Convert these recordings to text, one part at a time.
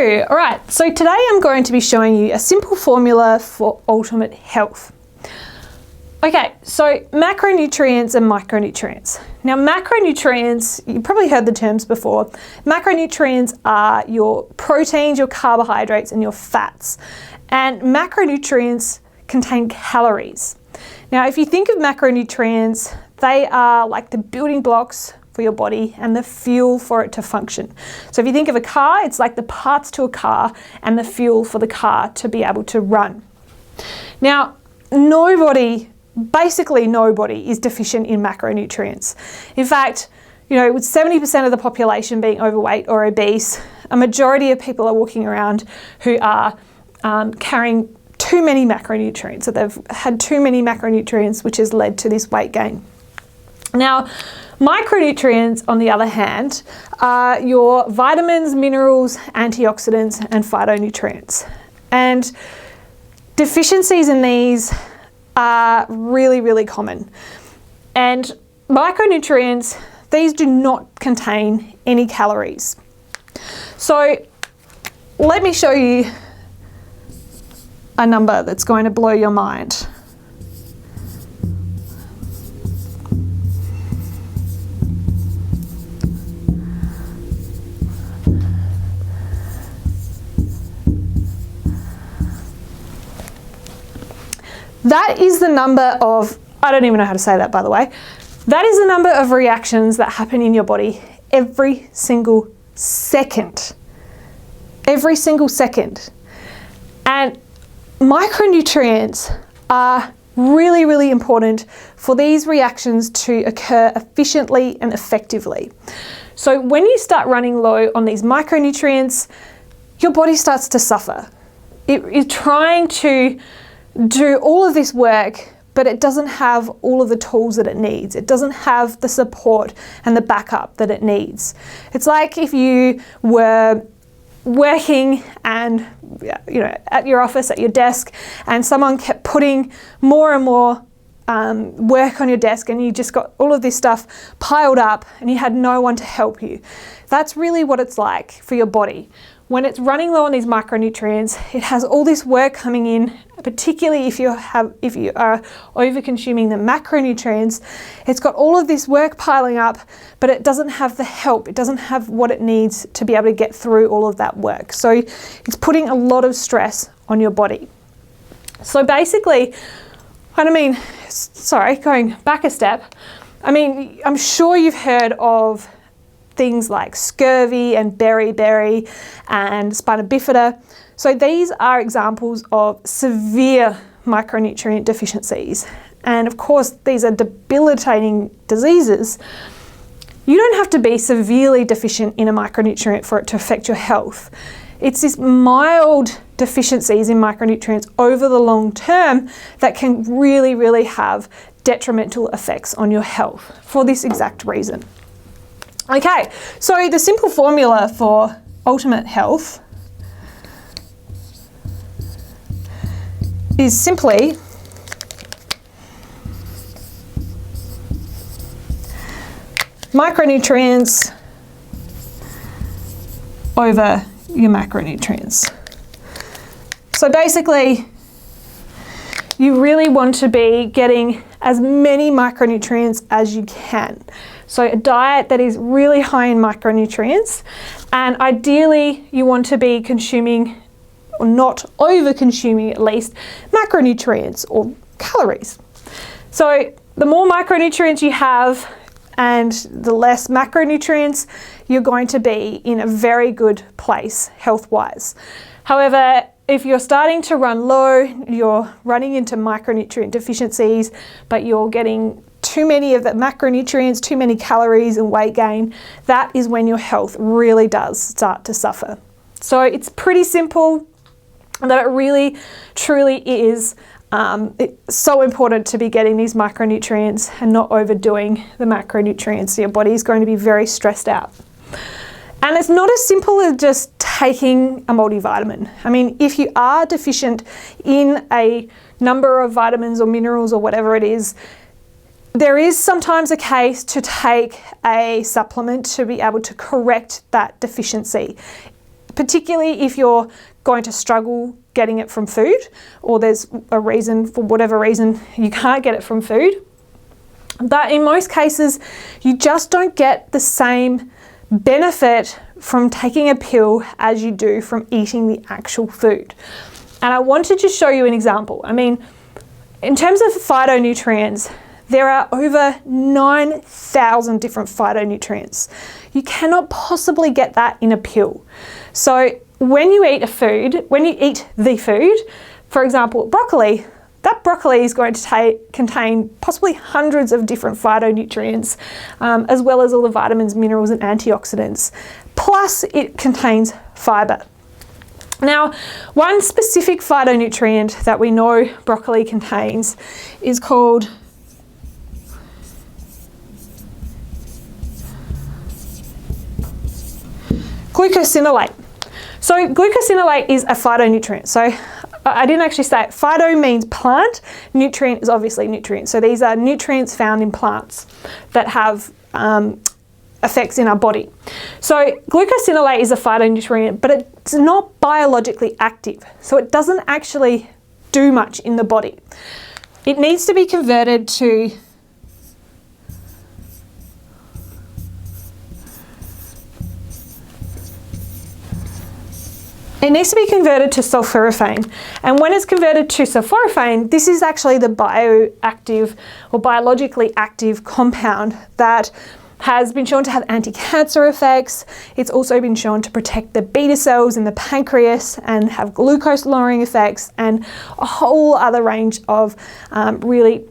All right, so today I'm going to be showing you a simple formula for ultimate health. Okay, so macronutrients and micronutrients. Now macronutrients, you've probably heard the terms before. Macronutrients are your proteins, your carbohydrates, and your fats. And macronutrients contain calories. Now if you think of macronutrients, they are like the building blocks for your body and the fuel for it to function. So if you think of a car, it's like the parts to a car and the fuel for the car to be able to run. Now, basically nobody is deficient in macronutrients. In fact, with 70% of the population being overweight or obese, a majority of people are walking around who are carrying too many macronutrients. So they've had too many macronutrients, which has led to this weight gain. Now, micronutrients, on the other hand, are your vitamins, minerals, antioxidants, and phytonutrients. And deficiencies in these are really, really common. And micronutrients, these do not contain any calories. So let me show you a number that's going to blow your mind. That is the number of, I don't even know how to say that, by the way. That is the number of reactions that happen in your body every single second. Every single second. And micronutrients are really, really important for these reactions to occur efficiently and effectively. So when you start running low on these micronutrients, your body starts to suffer. It is trying to do all of this work, but it doesn't have all of the tools that it needs. It doesn't have the support and the backup that it needs. It's like if you were working and at your office, at your desk, and someone kept putting more and more work on your desk, and you just got all of this stuff piled up and you had no one to help you. That's really what it's like for your body. When it's running low on these micronutrients, it has all this work coming in, particularly if you are over-consuming the macronutrients. It's got all of this work piling up, but it doesn't have the help. It doesn't have what it needs to be able to get through all of that work. So it's putting a lot of stress on your body. So basically, going back a step, I'm sure you've heard of things like scurvy and beriberi and spina bifida. So these are examples of severe micronutrient deficiencies. And of course, these are debilitating diseases. You don't have to be severely deficient in a micronutrient for it to affect your health. It's these mild deficiencies in micronutrients over the long term that can really, really have detrimental effects on your health for this exact reason. Okay, so the simple formula for ultimate health is simply micronutrients over your macronutrients. So basically, you really want to be getting as many micronutrients as you can. So a diet that is really high in micronutrients, and ideally you want to be consuming, or not over-consuming at least, macronutrients or calories. So the more micronutrients you have and the less macronutrients, you're going to be in a very good place health-wise. However, if you're starting to run low, you're running into micronutrient deficiencies, but you're getting too many of the macronutrients, too many calories and weight gain, that is when your health really does start to suffer. So it's pretty simple, that it really, truly is it's so important to be getting these micronutrients and not overdoing the macronutrients. So your body is going to be very stressed out. And it's not as simple as just taking a multivitamin. If you are deficient in a number of vitamins or minerals or whatever it is, there is sometimes a case to take a supplement to be able to correct that deficiency. particularly if you're going to struggle getting it from food, or there's a reason, for whatever reason, you can't get it from food. But in most cases, you just don't get the same benefit from taking a pill as you do from eating the actual food. And I wanted to show you an example. I mean, in terms of phytonutrients, there are over 9,000 different phytonutrients. You cannot possibly get that in a pill. So when you eat the food, for example, broccoli, that broccoli is going to contain possibly hundreds of different phytonutrients, as well as all the vitamins, minerals, and antioxidants. Plus, it contains fiber. Now, one specific phytonutrient that we know broccoli contains is called glucosinolate. So glucosinolate is a phytonutrient. So I didn't actually say it. Phyto means plant. Nutrient is obviously nutrient. So these are nutrients found in plants that have effects in our body. So glucosinolate is a phytonutrient, but it's not biologically active. So it doesn't actually do much in the body. It needs to be converted to sulforaphane. And when it's converted to sulforaphane, this is actually the bioactive or biologically active compound that has been shown to have anti-cancer effects. It's also been shown to protect the beta cells in the pancreas and have glucose lowering effects, and a whole other range of really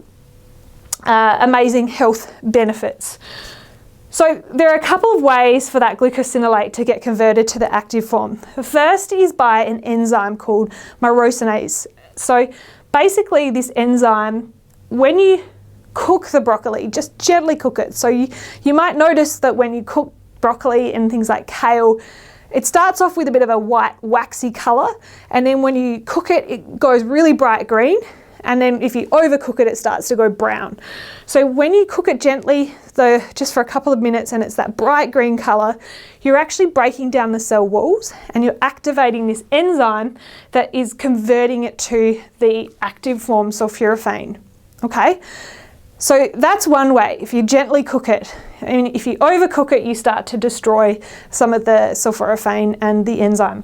amazing health benefits. So there are a couple of ways for that glucosinolate to get converted to the active form. The first is by an enzyme called myrosinase. So basically this enzyme, when you cook the broccoli, just gently cook it. So you might notice that when you cook broccoli and things like kale, it starts off with a bit of a white waxy colour, and then when you cook it, it goes really bright green. And then if you overcook it, it starts to go brown. So when you cook it gently, though, just for a couple of minutes, and it's that bright green colour, you're actually breaking down the cell walls and you're activating this enzyme that is converting it to the active form sulforaphane. Okay? So that's one way, if you gently cook it. And if you overcook it, you start to destroy some of the sulforaphane and the enzyme.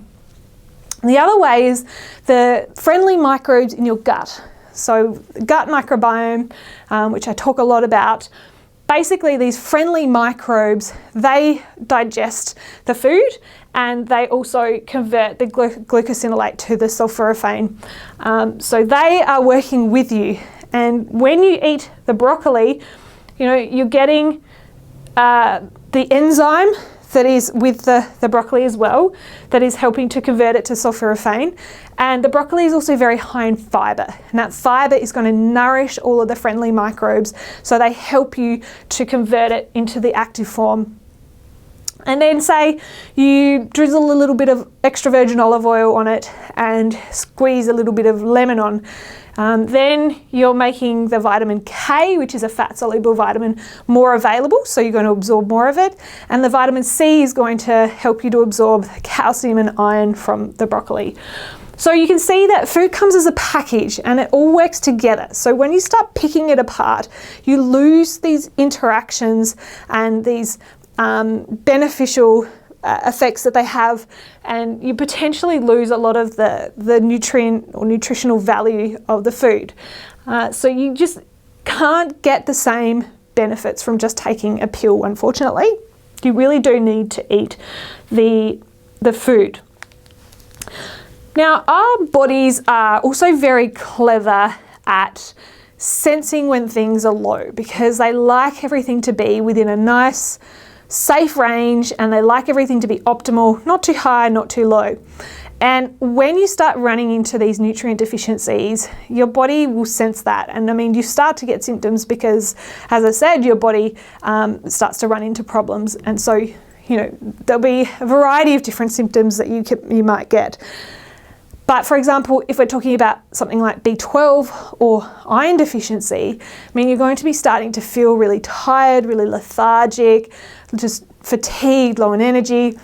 The other way is the friendly microbes in your gut. So gut microbiome, which I talk a lot about. Basically, these friendly microbes, they digest the food and they also convert the glucosinolate to the sulforaphane. So they are working with you. And when you eat the broccoli, you're getting the enzyme that is with the broccoli as well, that is helping to convert it to sulforaphane. And the broccoli is also very high in fibre, and that fibre is going to nourish all of the friendly microbes, so they help you to convert it into the active form. And then say you drizzle a little bit of extra virgin olive oil on it and squeeze a little bit of lemon on. Then you're making the vitamin K, which is a fat-soluble vitamin, more available, so you're going to absorb more of it. And the vitamin C is going to help you to absorb calcium and iron from the broccoli. So you can see that food comes as a package and it all works together. So when you start picking it apart, you lose these interactions and these beneficial effects that they have, and you potentially lose a lot of the nutrient or nutritional value of the food. So you just can't get the same benefits from just taking a pill, unfortunately. You really do need to eat the food. Now, our bodies are also very clever at sensing when things are low, because they like everything to be within a nice, safe range, and they like everything to be optimal, not too high, not too low. And when you start running into these nutrient deficiencies, your body will sense that. And I mean, you start to get symptoms because, as I said, your body starts to run into problems. And so, there'll be a variety of different symptoms that you might get. But for example, if we're talking about something like B12 or iron deficiency, you're going to be starting to feel really tired, really lethargic, just fatigued, low in energy.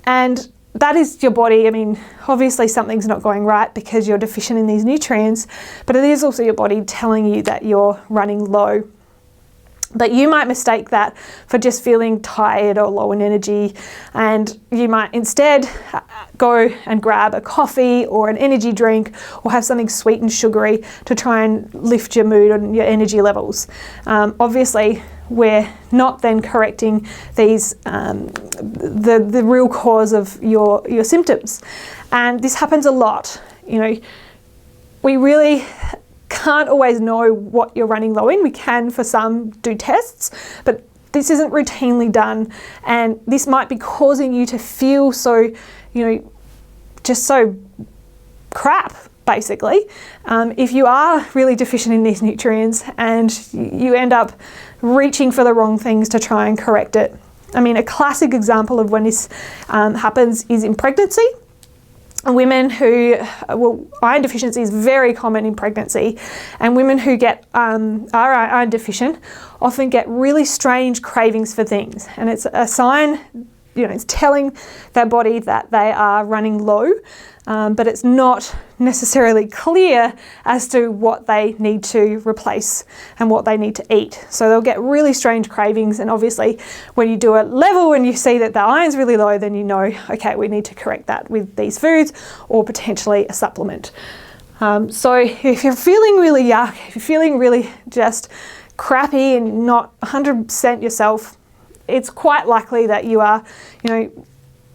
And that is your body. I mean, obviously something's not going right because you're deficient in these nutrients, but it is also your body telling you that you're running low. But you might mistake that for just feeling tired or low in energy, and you might instead go and grab a coffee or an energy drink or have something sweet and sugary to try and lift your mood and your energy levels. Obviously, we're not then correcting these the real cause of your symptoms, and this happens a lot. You know, we really can't always know what you're running low in. We can, for some, do tests, but this isn't routinely done, and this might be causing you to feel so, you know, just so crap, basically. If you are really deficient in these nutrients and you end up reaching for the wrong things to try and correct it. I mean, a classic example of when this happens is in pregnancy. Women who, iron deficiency is very common in pregnancy, and women who are iron deficient often get really strange cravings for things, and it's a sign, you know, it's telling their body that they are running low, but it's not necessarily clear as to what they need to replace and what they need to eat. So they'll get really strange cravings, and obviously when you do a level and you see that the iron's really low, then you know, okay, we need to correct that with these foods or potentially a supplement. So if you're feeling really yuck, if you're feeling really just crappy and not 100% yourself, it's quite likely that you are, you know,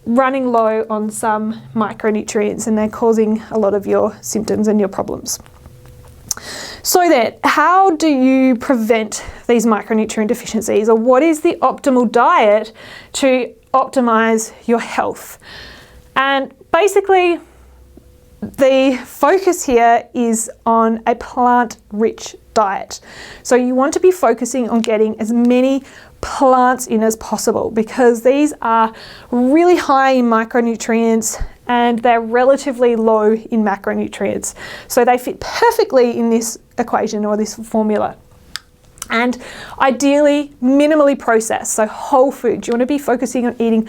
running low on some micronutrients, and they're causing a lot of your symptoms and your problems. So then, how do you prevent these micronutrient deficiencies, or what is the optimal diet to optimize your health? And basically, the focus here is on a plant-rich diet. So you want to be focusing on getting as many plants in as possible, because these are really high in micronutrients and they're relatively low in macronutrients. So they fit perfectly in this equation or this formula. And ideally, minimally processed, so whole foods. You want to be focusing on eating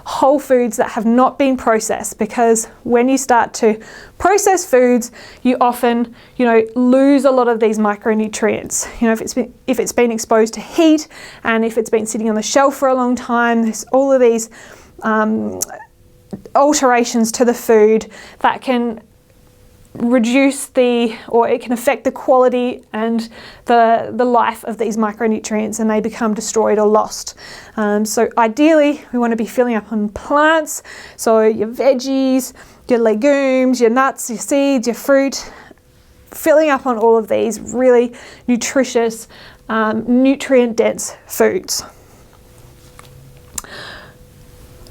whole foods that have not been processed, because when you start to process foods, you often, you know, lose a lot of these micronutrients. You know, if it's been exposed to heat, and if it's been sitting on the shelf for a long time, there's all of these alterations to the food that can reduce or it can affect the quality and the life of these micronutrients, and they become destroyed or lost. So ideally, we want to be filling up on plants, so your veggies, your legumes, your nuts, your seeds, your fruit, filling up on all of these really nutritious, nutrient-dense foods.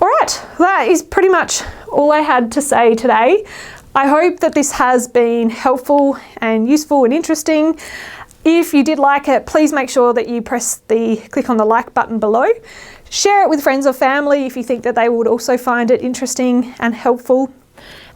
All right, that is pretty much all I had to say today. I hope that this has been helpful and useful and interesting. If you did like it, please make sure that you click on the like button below. Share it with friends or family if you think that they would also find it interesting and helpful.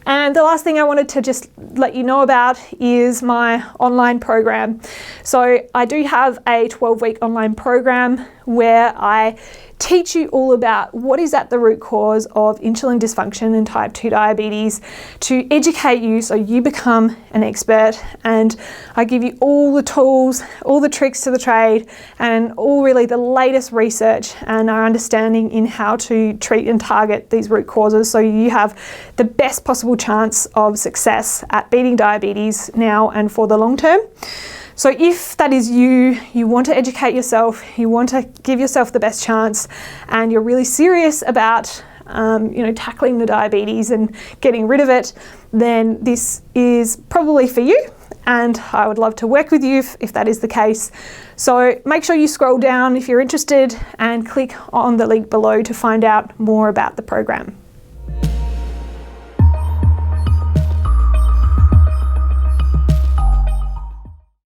And the last thing I wanted to just let you know about is my online program. So I do have a 12-week online program where I teach you all about what is at the root cause of insulin dysfunction and type 2 diabetes, to educate you so you become an expert, and I give you all the tools, all the tricks to the trade, and all really the latest research and our understanding in how to treat and target these root causes, so you have the best possible chance of success at beating diabetes now and for the long term. So if that is you want to educate yourself, you want to give yourself the best chance, and you're really serious about tackling the diabetes and getting rid of it, then this is probably for you, and I would love to work with you if that is the case. So make sure you scroll down if you're interested and click on the link below to find out more about the program.